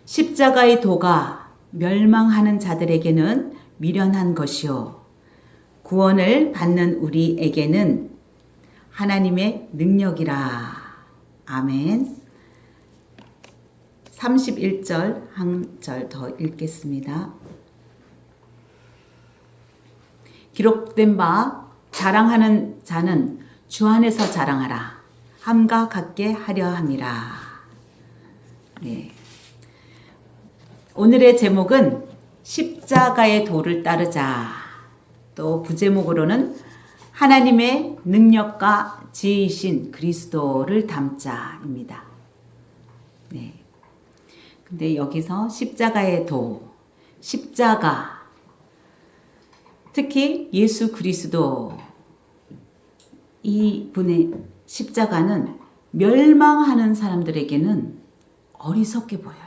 십자가의 도가 멸망하는 자들에게는 미련한 것이요 구원을 받는 우리에게는 하나님의 능력이라. 아멘. 31절 한 절 더 읽겠습니다. 기록된 바 자랑하는 자는 주 안에서 자랑하라. 함과 같게 하려 함이라. 네. 오늘의 제목은 십자가의 도를 따르자. 또 부제목으로는 하나님의 능력과 지혜이신 그리스도를 담자입니다. 네. 근데 여기서 십자가의 도, 십자가, 특히 예수 그리스도 이 분의 십자가는 멸망하는 사람들에게는 어리석게 보여요.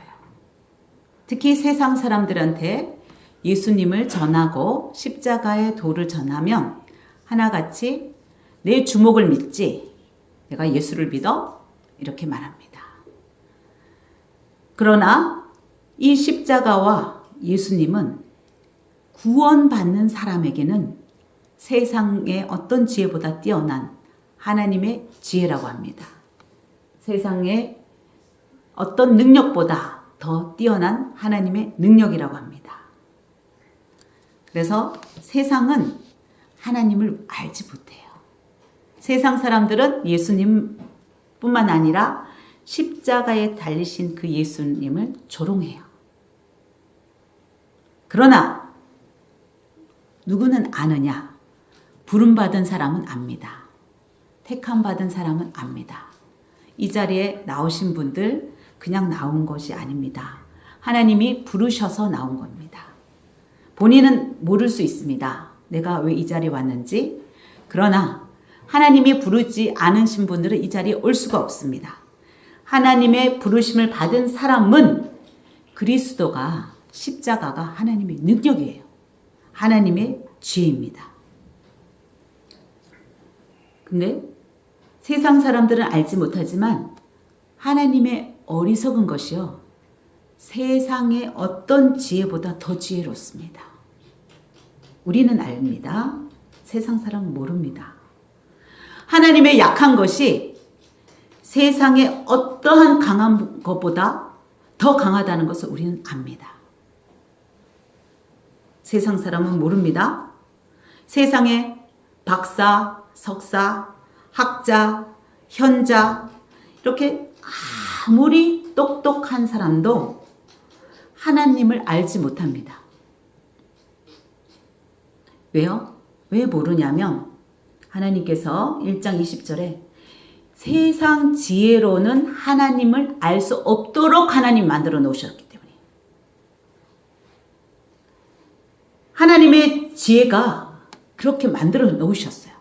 특히 세상 사람들한테 예수님을 전하고 십자가의 도를 전하면 하나같이 내 주목을 믿지 내가 예수를 믿어 이렇게 말합니다. 그러나 이 십자가와 예수님은 구원받는 사람에게는 세상의 어떤 지혜보다 뛰어난 하나님의 지혜라고 합니다. 세상의 어떤 능력보다 더 뛰어난 하나님의 능력이라고 합니다. 그래서 세상은 하나님을 알지 못해요. 세상 사람들은 예수님뿐만 아니라 십자가에 달리신 그 예수님을 조롱해요. 그러나 누구는 아느냐? 부름받은 사람은 압니다. 택함받은 사람은 압니다. 이 자리에 나오신 분들 그냥 나온 것이 아닙니다. 하나님이 부르셔서 나온 겁니다. 본인은 모를 수 있습니다. 내가 왜 이 자리에 왔는지. 그러나 하나님이 부르지 않으신 분들은 이 자리에 올 수가 없습니다. 하나님의 부르심을 받은 사람은 그리스도가 십자가가 하나님의 능력이에요. 하나님의 지혜입니다. 근데 세상 사람들은 알지 못하지만 하나님의 어리석은 것이요. 세상의 어떤 지혜보다 더 지혜롭습니다. 우리는 압니다. 세상 사람은 모릅니다. 하나님의 약한 것이 세상의 어떠한 강한 것보다 더 강하다는 것을 우리는 압니다. 세상 사람은 모릅니다. 세상에 박사, 석사, 학자, 현자 이렇게 아무리 똑똑한 사람도 하나님을 알지 못합니다. 왜요? 왜 모르냐면 하나님께서 1장 20절에 세상 지혜로는 하나님을 알 수 없도록 하나님 만들어 놓으셨기 때문에 하나님의 지혜가 그렇게 만들어 놓으셨어요.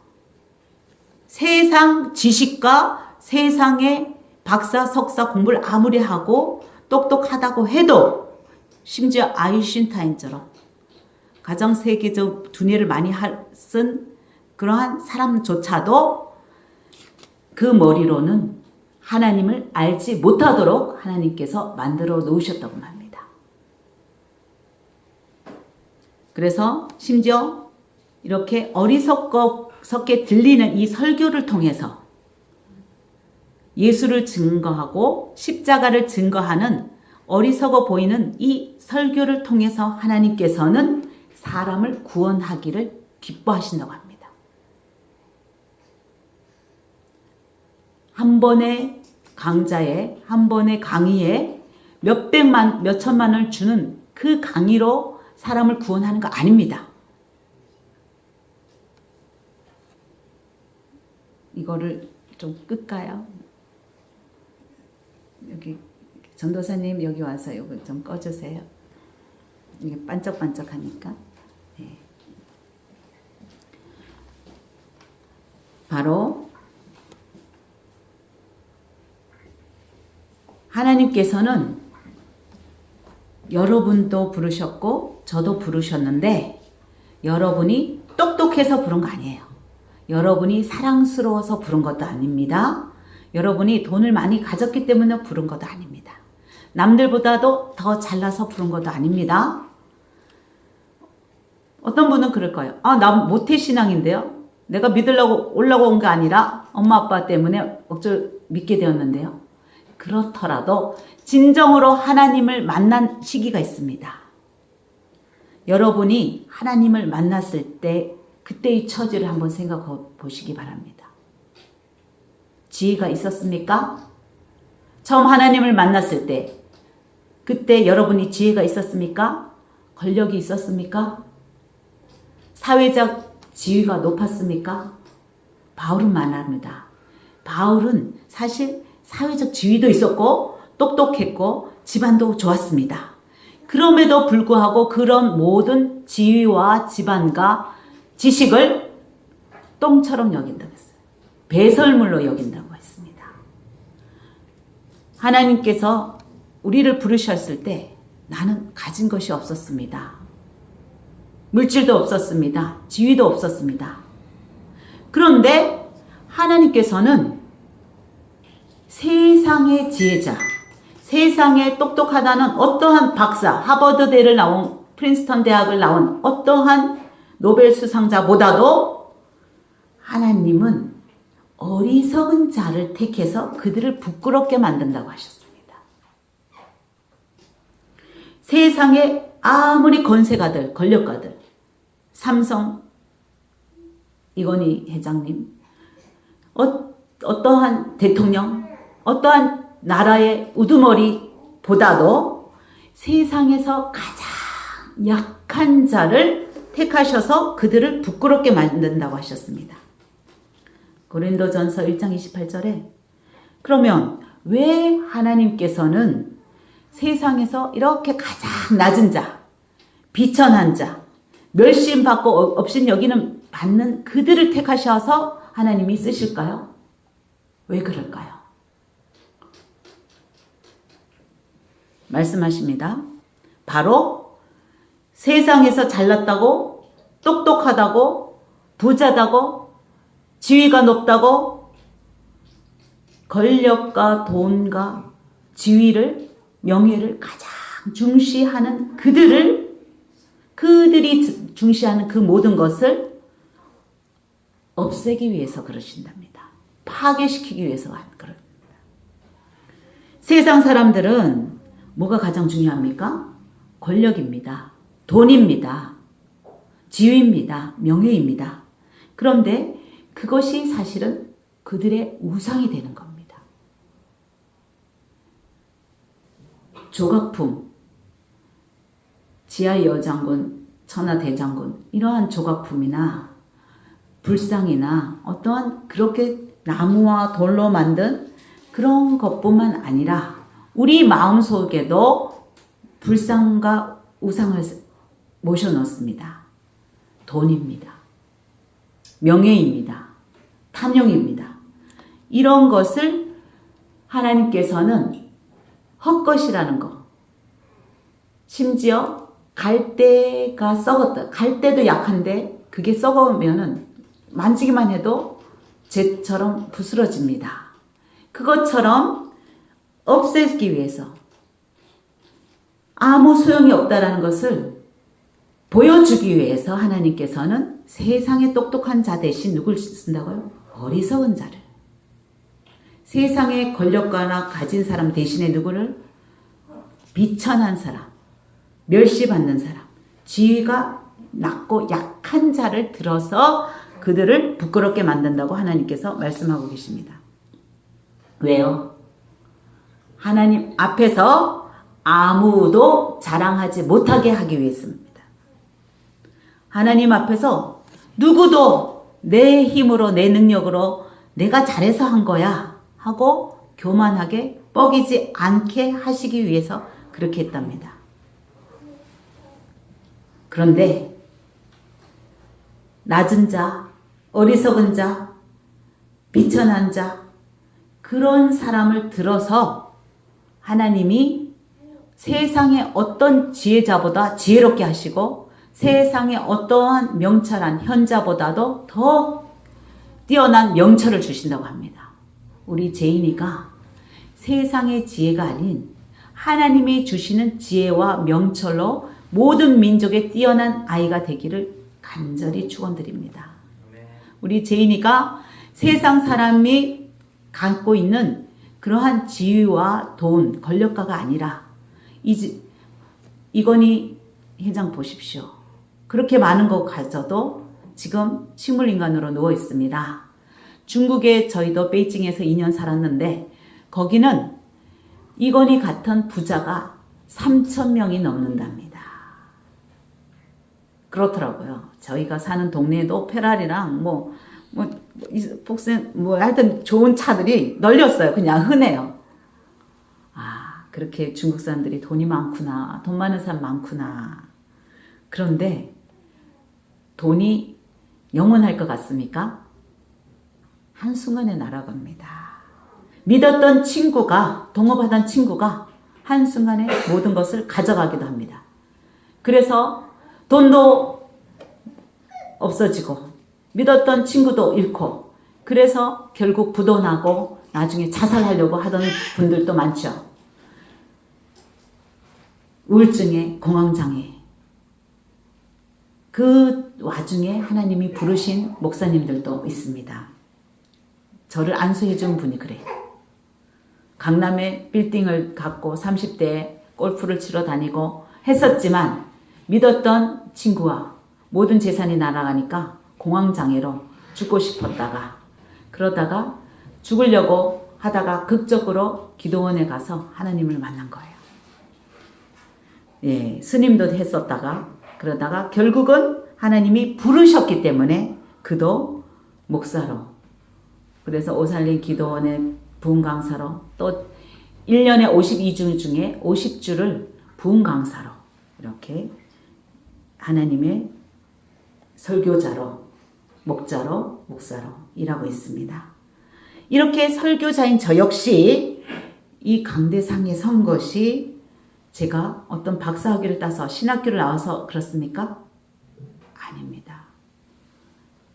세상 지식과 세상의 박사, 석사 공부를 아무리 하고 똑똑하다고 해도 심지어 아인슈타인처럼 가장 세계적 두뇌를 많이 쓴 그러한 사람조차도 그 머리로는 하나님을 알지 못하도록 하나님께서 만들어 놓으셨다고 합니다. 그래서 심지어 이렇게 어리석게 들리는 이 설교를 통해서 예수를 증거하고 십자가를 증거하는 어리석어 보이는 이 설교를 통해서 하나님께서는 사람을 구원하기를 기뻐하신다고 합니다. 한 번의 강좌에, 한 번의 강의에 몇백만, 몇천만을 주는 그 강의로 사람을 구원하는 거 아닙니다. 이거를 좀 끌까요? 여기 전도사님 여기 와서 이거 좀 꺼주세요. 이게 반짝반짝하니까. 네. 바로 하나님께서는 여러분도 부르셨고 저도 부르셨는데 여러분이 똑똑해서 부른 거 아니에요. 여러분이 사랑스러워서 부른 것도 아닙니다. 여러분이 돈을 많이 가졌기 때문에 부른 것도 아닙니다. 남들보다도 더 잘나서 부른 것도 아닙니다. 어떤 분은 그럴 거예요. 아, 나 모태신앙인데요. 내가 믿으려고 올라온 게 아니라 엄마 아빠 때문에 억지로 믿게 되었는데요. 그렇더라도 진정으로 하나님을 만난 시기가 있습니다. 여러분이 하나님을 만났을 때 그때의 처지를 한번 생각해 보시기 바랍니다. 지혜가 있었습니까? 처음 하나님을 만났을 때 그때 여러분이 지혜가 있었습니까? 권력이 있었습니까? 사회적 지위가 높았습니까? 바울은 말합니다. 바울은 사실 사회적 지위도 있었고 똑똑했고 집안도 좋았습니다. 그럼에도 불구하고 그런 모든 지위와 집안과 지식을 똥처럼 여긴다고 했어요. 배설물로 여긴다고 했습니다. 하나님께서 우리를 부르셨을 때 나는 가진 것이 없었습니다. 물질도 없었습니다. 지위도 없었습니다. 그런데 하나님께서는 세상의 지혜자, 세상에 똑똑하다는 어떠한 박사, 하버드대를 나온 프린스턴 대학을 나온 어떠한 노벨 수상자보다도 하나님은 어리석은 자를 택해서 그들을 부끄럽게 만든다고 하셨습니다. 세상에 아무리 권세가들, 권력가들, 삼성 이건희 회장님, 어떠한 대통령, 어떠한 나라의 우두머리보다도 세상에서 가장 약한 자를 택하셔서 그들을 부끄럽게 만든다고 하셨습니다. 고린도전서 1장 28절에 그러면 왜 하나님께서는 세상에서 이렇게 가장 낮은 자, 비천한 자, 멸시받고 없인 여기는 받는 그들을 택하셔서 하나님이 쓰실까요? 왜 그럴까요? 말씀하십니다. 바로 세상에서 잘났다고, 똑똑하다고, 부자다고, 지위가 높다고, 권력과 돈과 지위를, 명예를 가장 중시하는 그들이 중시하는 그 모든 것을 없애기 위해서 그러신답니다. 파괴시키기 위해서 그럽니다. 세상 사람들은 뭐가 가장 중요합니까? 권력입니다. 돈입니다. 지위입니다. 명예입니다. 그런데 그것이 사실은 그들의 우상이 되는 겁니다. 조각품, 지하 여장군, 천하대장군 이러한 조각품이나 불상이나 어떠한 그렇게 나무와 돌로 만든 그런 것뿐만 아니라 우리 마음속에도 불상과 우상을 모셔넣습니다. 돈입니다. 명예입니다. 탐욕입니다. 이런 것을 하나님께서는 헛것이라는 것, 심지어 갈대가 썩었다. 갈대도 약한데 그게 썩으면은 만지기만 해도 잿처럼 부스러집니다. 그것처럼 없애기 위해서 아무 소용이 없다라는 것을 보여주기 위해서 하나님께서는 세상의 똑똑한 자 대신 누굴 쓴다고요? 어리석은 자를. 세상의 권력가나 가진 사람 대신에 누구를? 비천한 사람, 멸시받는 사람, 지위가 낮고 약한 자를 들어서 그들을 부끄럽게 만든다고 하나님께서 말씀하고 계십니다. 왜요? 하나님 앞에서 아무도 자랑하지 못하게 하기 위해서입니다. 하나님 앞에서 누구도 내 힘으로 내 능력으로 내가 잘해서 한 거야 하고 교만하게 뻐기지 않게 하시기 위해서 그렇게 했답니다. 그런데 낮은 자, 어리석은 자, 비천한 자 그런 사람을 들어서 하나님이 세상의 어떤 지혜자보다 지혜롭게 하시고 세상의 어떠한 명철한 현자보다도 더 뛰어난 명철을 주신다고 합니다. 우리 제인이가 세상의 지혜가 아닌 하나님이 주시는 지혜와 명철로 모든 민족에 뛰어난 아이가 되기를 간절히 축원드립니다. 우리 제인이가 세상 사람이 갖고 있는 그러한 지위와 돈, 권력가가 아니라 이건희 회장 보십시오. 그렇게 많은 거 가져도 지금 식물인간으로 누워 있습니다. 중국에 저희도 베이징에서 2년 살았는데 거기는 이건희 같은 부자가 3,000명이 넘는답니다. 그렇더라고요. 저희가 사는 동네에도 페라리랑 폭스 하여튼 좋은 차들이 널렸어요. 그냥 흔해요. 아, 그렇게 중국 사람들이 돈이 많구나. 돈 많은 사람 많구나. 그런데 돈이 영원할 것 같습니까? 한순간에 날아갑니다. 믿었던 친구가, 동업하던 친구가 한순간에 모든 것을 가져가기도 합니다. 그래서 돈도 없어지고 믿었던 친구도 잃고 그래서 결국 부도나고 나중에 자살하려고 하던 분들도 많죠. 우울증에 공황장애. 그 와중에 하나님이 부르신 목사님들도 있습니다. 저를 안수해 준 분이 그래요. 강남에 빌딩을 갖고 30대에 골프를 치러 다니고 했었지만 믿었던 친구와 모든 재산이 날아가니까 공황장애로 죽고 싶었다가 그러다가 죽으려고 하다가 극적으로 기도원에 가서 하나님을 만난 거예요. 예, 스님도 했었다가 그러다가 결국은 하나님이 부르셨기 때문에 그도 목사로 그래서 오살린 기도원의 부흥 강사로 또 1년에 52주 중에 50주를 부흥 강사로 이렇게 하나님의 설교자로 목자로 목사로 일하고 있습니다. 이렇게 설교자인 저 역시 이 강대상에 선 것이 제가 어떤 박사학위를 따서 신학교를 나와서 그렇습니까? 아닙니다.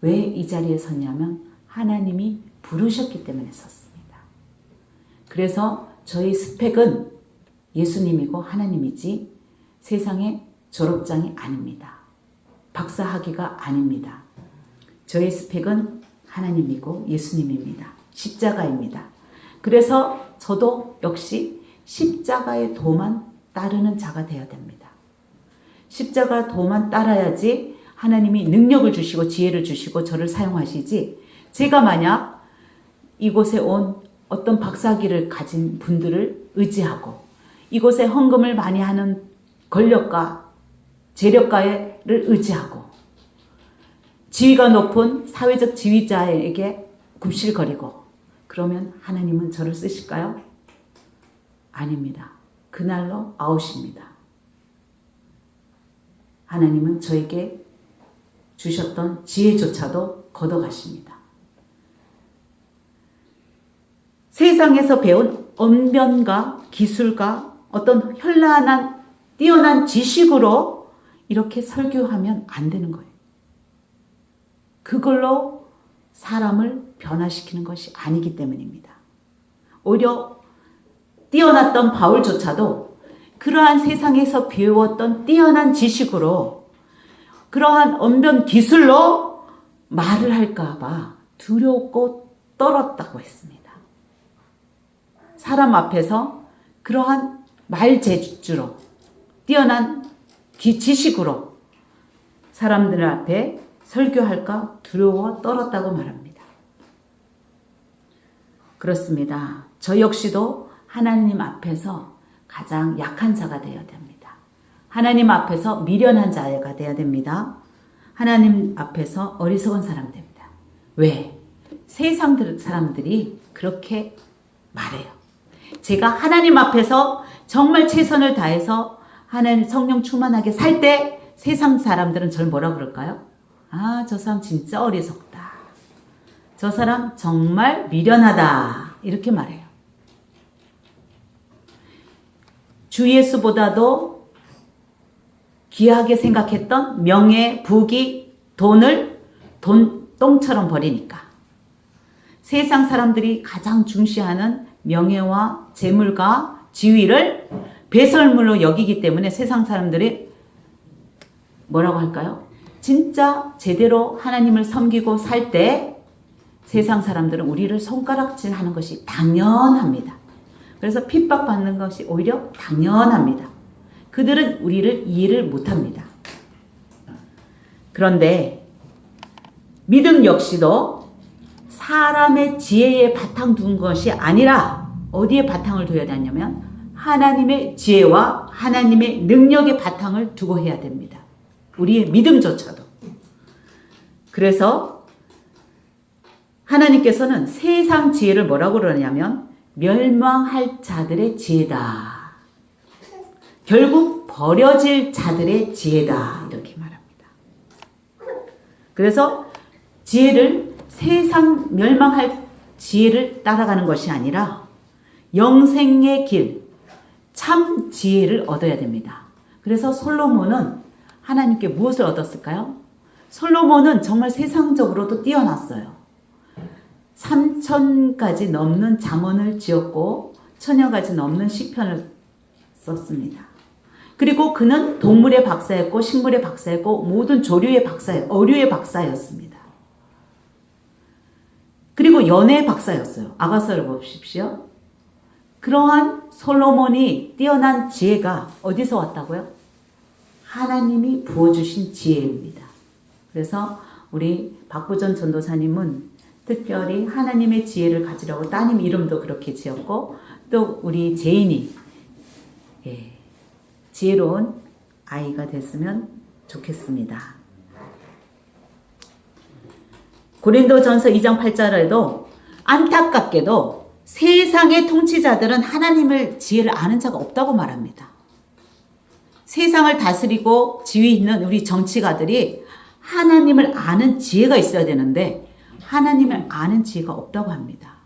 왜 이 자리에 섰냐면 하나님이 부르셨기 때문에 섰습니다. 그래서 저희 스펙은 예수님이고 하나님이지 세상의 졸업장이 아닙니다. 박사학위가 아닙니다. 저희 스펙은 하나님이고 예수님입니다. 십자가입니다. 그래서 저도 역시 십자가의 도만 따르는 자가 되어야 됩니다. 십자가 도만 따라야지 하나님이 능력을 주시고 지혜를 주시고 저를 사용하시지 제가 만약 이곳에 온 어떤 박사학위를 가진 분들을 의지하고 이곳에 헌금을 많이 하는 권력가, 재력가를 의지하고 지위가 높은 사회적 지위자에게 굽실거리고 그러면 하나님은 저를 쓰실까요? 아닙니다. 그날로 아웃입니다. 하나님은 저에게 주셨던 지혜조차도 걷어가십니다. 세상에서 배운 언변과 기술과 어떤 현란한 뛰어난 지식으로 이렇게 설교하면 안 되는 거예요. 그걸로 사람을 변화시키는 것이 아니기 때문입니다. 오히려 뛰어났던 바울조차도 그러한 세상에서 배웠던 뛰어난 지식으로 그러한 언변 기술로 말을 할까봐 두렵고 떨었다고 했습니다. 사람 앞에서 그러한 말 재주로 뛰어난 지식으로 사람들 앞에 설교할까 두려워 떨었다고 말합니다. 그렇습니다. 저 역시도 하나님 앞에서 가장 약한 자가 되어야 됩니다. 하나님 앞에서 미련한 자가 되어야 됩니다. 하나님 앞에서 어리석은 사람 됩니다. 왜? 세상 사람들이 그렇게 말해요. 제가 하나님 앞에서 정말 최선을 다해서 하나님 성령 충만하게 살 때 세상 사람들은 저를 뭐라 그럴까요? 아, 저 사람 진짜 어리석다. 저 사람 정말 미련하다. 이렇게 말해요. 주 예수보다도 귀하게 생각했던 명예, 부귀, 돈을 똥처럼 버리니까. 세상 사람들이 가장 중시하는 명예와 재물과 지위를 배설물로 여기기 때문에 세상 사람들이 뭐라고 할까요? 진짜 제대로 하나님을 섬기고 살 때 세상 사람들은 우리를 손가락질 하는 것이 당연합니다. 그래서 핍박받는 것이 오히려 당연합니다. 그들은 우리를 이해를 못합니다. 그런데 믿음 역시도 사람의 지혜에 바탕 둔 것이 아니라 어디에 바탕을 둬야 되냐면 하나님의 지혜와 하나님의 능력의 바탕을 두고 해야 됩니다. 우리의 믿음조차도. 그래서 하나님께서는 세상 지혜를 뭐라고 그러냐면 멸망할 자들의 지혜다. 결국 버려질 자들의 지혜다. 이렇게 말합니다. 그래서 지혜를 세상 멸망할 지혜를 따라가는 것이 아니라 영생의 길, 참 지혜를 얻어야 됩니다. 그래서 솔로몬은 하나님께 무엇을 얻었을까요? 솔로몬은 정말 세상적으로도 뛰어났어요. 3,000가지 넘는 잠언을 지었고 1,000여 가지 넘는 시편을 썼습니다. 그리고 그는 동물의 박사였고 식물의 박사였고 모든 조류의 어류의 박사였습니다. 그리고 연애의 박사였어요. 아가서를 보십시오. 그러한 솔로몬이 뛰어난 지혜가 어디서 왔다고요? 하나님이 부어주신 지혜입니다. 그래서 우리 박부전 전도사님은 특별히 하나님의 지혜를 가지려고 따님 이름도 그렇게 지었고 또 우리 제인이 지혜로운 아이가 됐으면 좋겠습니다. 고린도전서 2장 8절에도 안타깝게도 세상의 통치자들은 하나님을 지혜를 아는 자가 없다고 말합니다. 세상을 다스리고 지위 있는 우리 정치가들이 하나님을 아는 지혜가 있어야 되는데 하나님을 아는 지혜가 없다고 합니다.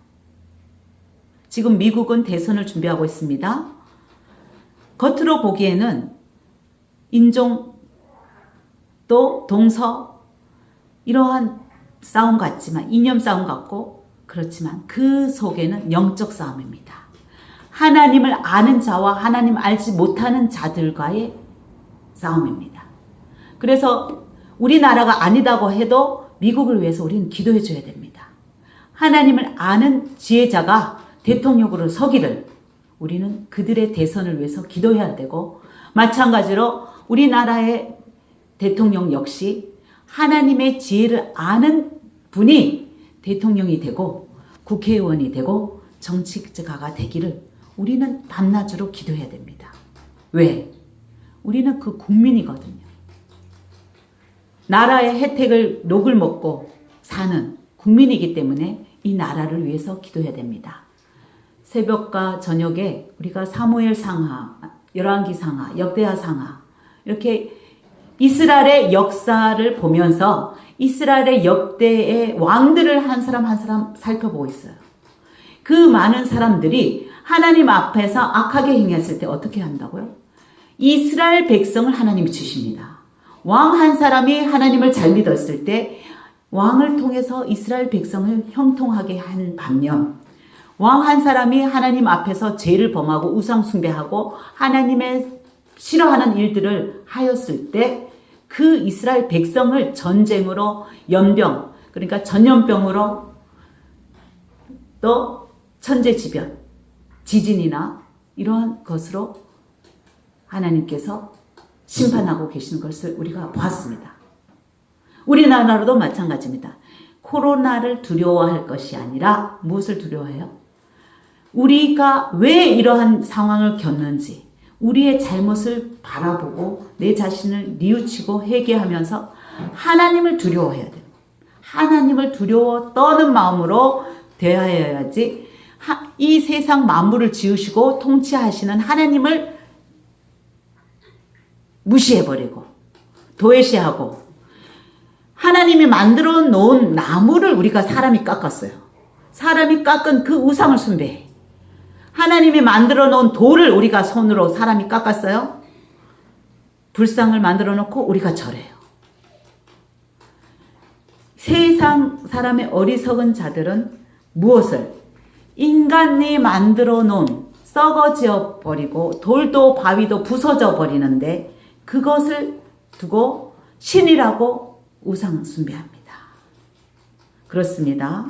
지금 미국은 대선을 준비하고 있습니다. 겉으로 보기에는 인종 또 동서 이러한 싸움 같지만 이념 싸움 같고 그렇지만 그 속에는 영적 싸움입니다. 하나님을 아는 자와 하나님 알지 못하는 자들과의 싸움입니다. 그래서 우리나라가 아니다고 해도 미국을 위해서 우리는 기도해 줘야 됩니다. 하나님을 아는 지혜자가 대통령으로 서기를 우리는 그들의 대선을 위해서 기도해야 되고 마찬가지로 우리나라의 대통령 역시 하나님의 지혜를 아는 분이 대통령이 되고 국회의원이 되고 정치가가 되기를 우리는 밤낮으로 기도해야 됩니다. 왜? 우리는 그 국민이거든요. 나라의 혜택을 녹을 먹고 사는 국민이기 때문에 이 나라를 위해서 기도해야 됩니다. 새벽과 저녁에 우리가 사무엘 상하, 열왕기 상하, 역대하 상하 이렇게 이스라엘의 역사를 보면서 이스라엘의 역대의 왕들을 한 사람 한 사람 살펴보고 있어요. 그 많은 사람들이 하나님 앞에서 악하게 행했을 때 어떻게 한다고요? 이스라엘 백성을 하나님이 주십니다. 왕 한 사람이 하나님을 잘 믿었을 때 왕을 통해서 이스라엘 백성을 형통하게 한 반면 왕 한 사람이 하나님 앞에서 죄를 범하고 우상 숭배하고 하나님의 싫어하는 일들을 하였을 때 그 이스라엘 백성을 전쟁으로 연병 그러니까 전염병으로 또 천재지변 지진이나 이러한 것으로 하나님께서 심판하고 계시는 것을 우리가 보았습니다. 우리나라로도 마찬가지입니다. 코로나를 두려워할 것이 아니라 무엇을 두려워해요? 우리가 왜 이러한 상황을 겪는지 우리의 잘못을 바라보고 내 자신을 뉘우치고 회개하면서 하나님을 두려워해야 돼요. 하나님을 두려워 떠는 마음으로 대하여야지 이 세상 만물을 지으시고 통치하시는 하나님을 무시해버리고 도외시하고 하나님이 만들어 놓은 나무를 우리가 사람이 깎았어요. 사람이 깎은 그 우상을 숭배해. 하나님이 만들어 놓은 돌을 우리가 손으로 사람이 깎았어요. 불상을 만들어 놓고 우리가 절해요. 세상 사람의 어리석은 자들은 무엇을? 인간이 만들어 놓은 썩어져 버리고 돌도 바위도 부서져 버리는데 그것을 두고 신이라고 우상 숭배합니다. 그렇습니다.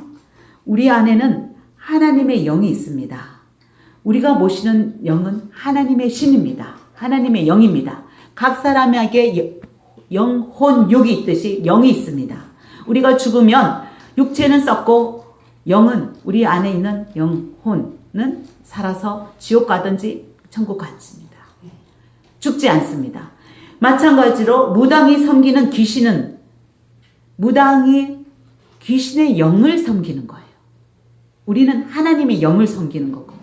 우리 안에는 하나님의 영이 있습니다. 우리가 모시는 영은 하나님의 신입니다. 하나님의 영입니다. 각 사람에게 영, 혼, 육이 있듯이 영이 있습니다. 우리가 죽으면 육체는 썩고 영은 우리 안에 있는 영혼은 살아서 지옥 가든지 천국 갔습니다. 죽지 않습니다. 마찬가지로 무당이 섬기는 귀신은 무당이 귀신의 영을 섬기는 거예요. 우리는 하나님의 영을 섬기는 거고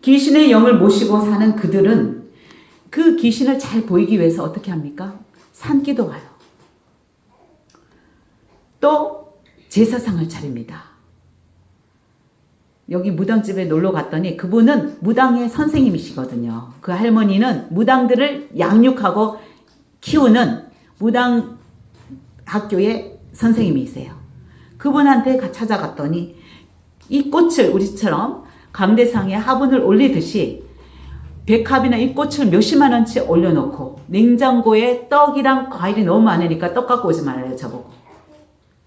귀신의 영을 모시고 사는 그들은 그 귀신을 잘 보이기 위해서 어떻게 합니까? 산기도 가요. 또 제사상을 차립니다. 여기 무당집에 놀러 갔더니 그분은 무당의 선생님이시거든요. 그 할머니는 무당들을 양육하고 키우는 무당 학교의 선생님이세요. 그분한테 찾아갔더니 이 꽃을 우리처럼 강대상에 화분을 올리듯이 백합이나 이 꽃을 몇십만 원치 올려놓고 냉장고에 떡이랑 과일이 너무 많으니까 떡 갖고 오지 말래요. 저보고.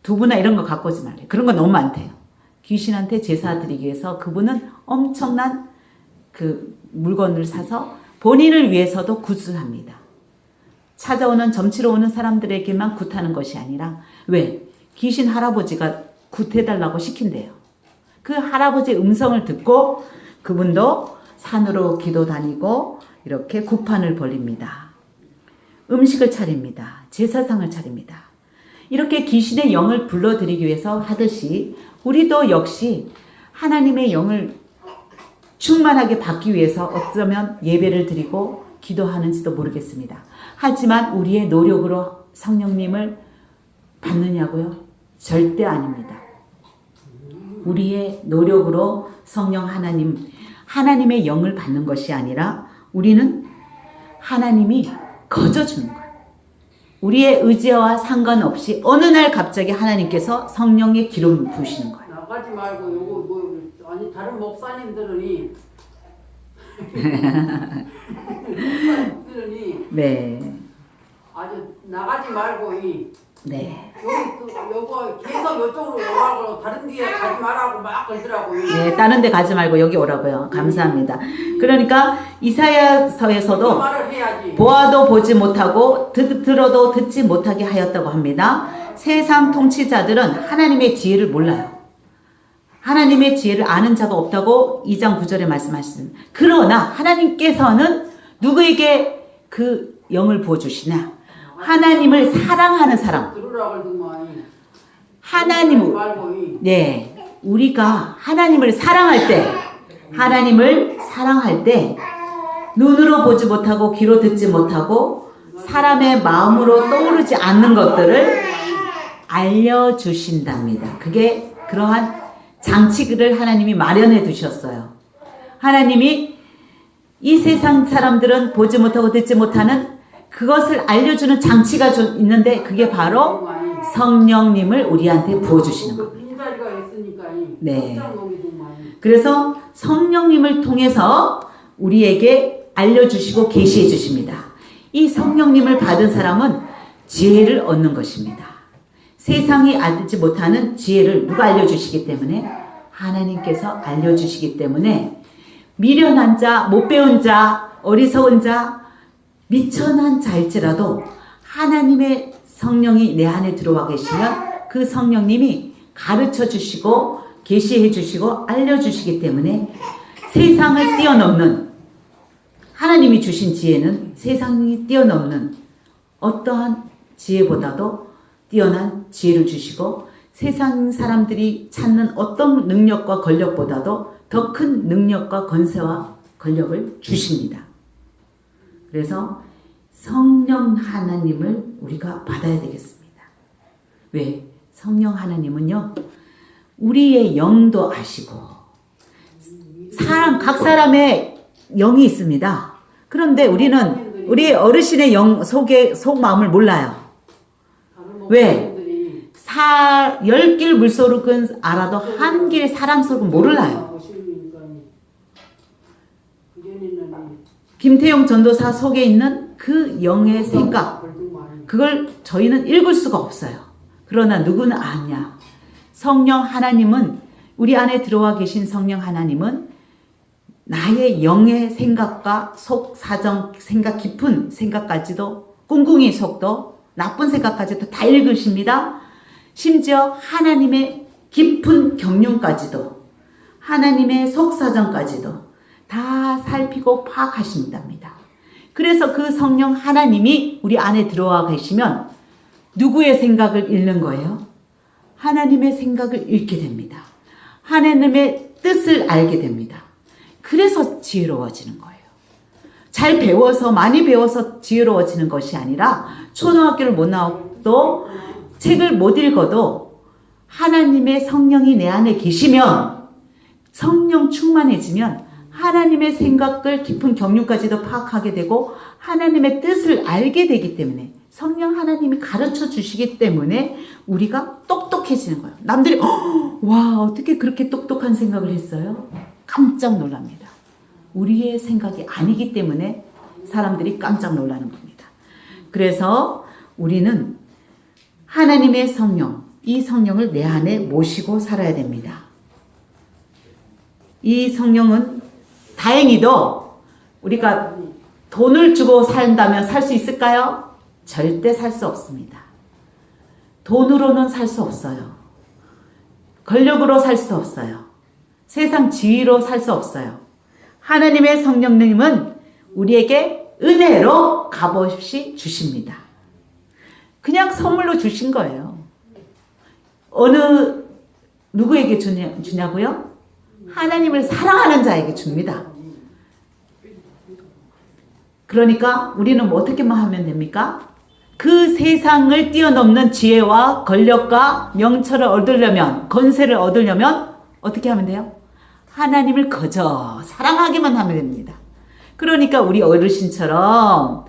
두부나 이런 거 갖고 오지 말래요. 그런 거 너무 많대요. 귀신한테 제사 드리기 위해서 그분은 엄청난 그 물건을 사서 본인을 위해서도 굿을 합니다. 찾아오는 점치러 오는 사람들에게만 굿하는 것이 아니라 왜? 귀신 할아버지가 굿해달라고 시킨대요. 그 할아버지의 음성을 듣고 그분도 산으로 기도 다니고 이렇게 굿판을 벌립니다. 음식을 차립니다. 제사상을 차립니다. 이렇게 귀신의 영을 불러들이기 위해서 하듯이 우리도 역시 하나님의 영을 충만하게 받기 위해서 어쩌면 예배를 드리고 기도하는지도 모르겠습니다. 하지만 우리의 노력으로 성령님을 받느냐고요? 절대 아닙니다. 우리의 노력으로 성령 하나님의 영을 받는 것이 아니라 우리는 하나님이 거저주는 거예요. 우리의 의지와 상관없이 어느 날 갑자기 하나님께서 성령의 기름을 부으시는 거예요. 나가지 말고 요거 아니 다른 목사님들은 네. 아주 나가지 말고 네. 요거 계속 이쪽으로 오라고 다른 데에 가지 말라고 막 그러더라고요. 네, 다른 데 가지 말고 여기 오라고요. 감사합니다. 그러니까 이사야서에서도 말을 해야지. 보아도 보지 못하고 들어도 듣지 못하게 하였다고 합니다. 세상 통치자들은 하나님의 지혜를 몰라요. 하나님의 지혜를 아는 자가 없다고 2장 9절에 말씀하셨습니다. 그러나 하나님께서는 누구에게 그 영을 부어주시나? 하나님을 사랑하는 사람. 네, 우리가 하나님을 사랑할 때 눈으로 보지 못하고 귀로 듣지 못하고 사람의 마음으로 떠오르지 않는 것들을 알려주신답니다. 그게 그러한 장치를 하나님이 마련해 두셨어요. 하나님이 이 세상 사람들은 보지 못하고 듣지 못하는 그것을 알려주는 장치가 있는데 그게 바로 성령님을 우리한테 부어주시는 겁니다. 네. 그래서 성령님을 통해서 우리에게 알려주시고 계시해 주십니다. 이 성령님을 받은 사람은 지혜를 얻는 것입니다. 세상이 알지 못하는 지혜를 누가 알려주시기 때문에? 하나님께서 알려주시기 때문에 미련한 자, 못 배운 자, 어리석은 자, 미천한 자일지라도 하나님의 성령이 내 안에 들어와 계시면 그 성령님이 가르쳐 주시고 계시해 주시고 알려주시기 때문에 세상을 뛰어넘는 하나님이 주신 지혜는 세상이 뛰어넘는 어떠한 지혜보다도 뛰어난 지혜를 주시고 세상 사람들이 찾는 어떤 능력과 권력보다도 더 큰 능력과 권세와 권력을 주십니다. 그래서 성령 하나님을 우리가 받아야 되겠습니다. 왜? 성령 하나님은요, 우리의 영도 아시고, 각 사람의 영이 있습니다. 그런데 우리는 우리 어르신의 속 마음을 몰라요. 왜? 10길 물속은 알아도 한 길 사람 속은 몰라요. 김태용 전도사 속에 있는 그 영의 생각, 그걸 저희는 읽을 수가 없어요. 그러나 누구는 아냐? 성령 하나님은, 우리 안에 들어와 계신 성령 하나님은 나의 영의 생각과 속 사정 생각, 깊은 생각까지도, 꿍꿍이 속도, 나쁜 생각까지도 다 읽으십니다. 심지어 하나님의 깊은 경륜까지도, 하나님의 속 사정까지도 다 살피고 파악하신답니다. 그래서 그 성령 하나님이 우리 안에 들어와 계시면 누구의 생각을 읽는 거예요? 하나님의 생각을 읽게 됩니다. 하나님의 뜻을 알게 됩니다. 그래서 지혜로워지는 거예요. 잘 배워서, 많이 배워서 지혜로워지는 것이 아니라, 초등학교를 못 나와도, 책을 못 읽어도 하나님의 성령이 내 안에 계시면, 성령 충만해지면 하나님의 생각을 깊은 경륜까지도 파악하게 되고 하나님의 뜻을 알게 되기 때문에, 성령 하나님이 가르쳐 주시기 때문에 우리가 똑똑해지는 거예요. 남들이 와, 어떻게 그렇게 똑똑한 생각을 했어요? 깜짝 놀랍니다. 우리의 생각이 아니기 때문에 사람들이 깜짝 놀라는 겁니다. 그래서 우리는 하나님의 성령, 이 성령을 내 안에 모시고 살아야 됩니다. 이 성령은 다행히도 우리가 돈을 주고 산다면 살 수 있을까요? 절대 살 수 없습니다. 돈으로는 살 수 없어요. 권력으로 살 수 없어요. 세상 지위로 살 수 없어요. 하나님의 성령님은 우리에게 은혜로 값없이 주십니다. 그냥 선물로 주신 거예요. 어느 누구에게 주냐고요? 하나님을 사랑하는 자에게 줍니다. 그러니까 우리는 뭐 어떻게만 하면 됩니까? 그 세상을 뛰어넘는 지혜와 권력과 명철을 얻으려면, 권세를 얻으려면 어떻게 하면 돼요? 하나님을 거저 사랑하기만 하면 됩니다. 그러니까 우리 어르신처럼